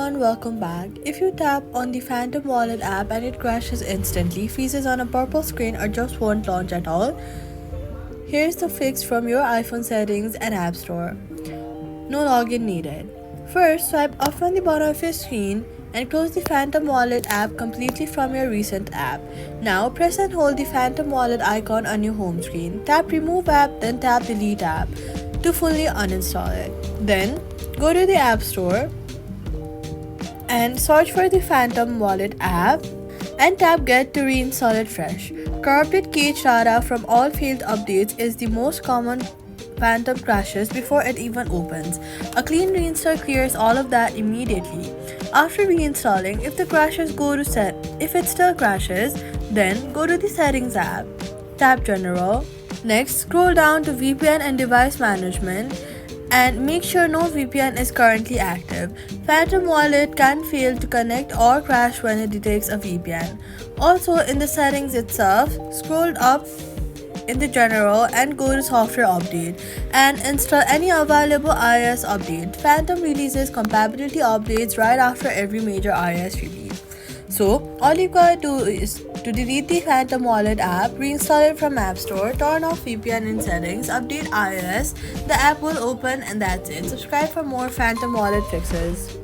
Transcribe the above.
everyone, welcome back. If you tap on the Phantom Wallet app and it crashes instantly, freezes on a purple screen, or just won't launch at all, here's the fix from your iPhone settings and App Store. No login needed. First, swipe up from the bottom of your screen and close the Phantom Wallet app completely from your recent app. Now, press and hold the Phantom Wallet icon on your home screen. Tap Remove App, then tap Delete App to fully uninstall it. Then, go to the App Store and search for the Phantom Wallet app and tap Get to reinstall it fresh. Corrupted cache data from all failed updates is the most common Phantom crashes before it even opens. A clean reinstall clears all of that immediately. After reinstalling, if it still crashes, then go to the Settings app. Tap General. Next, scroll down to VPN and Device Management and make sure no VPN is currently active. Phantom Wallet can fail to connect or crash when it detects a VPN. Also, in the settings itself, scroll up in the General and go to Software Update and install any available iOS update. Phantom releases compatibility updates right after every major iOS release. So, all you gotta do is to delete the Phantom Wallet app, reinstall it from App Store, turn off VPN in settings, update iOS, the app will open, and that's it. Subscribe for more Phantom Wallet fixes.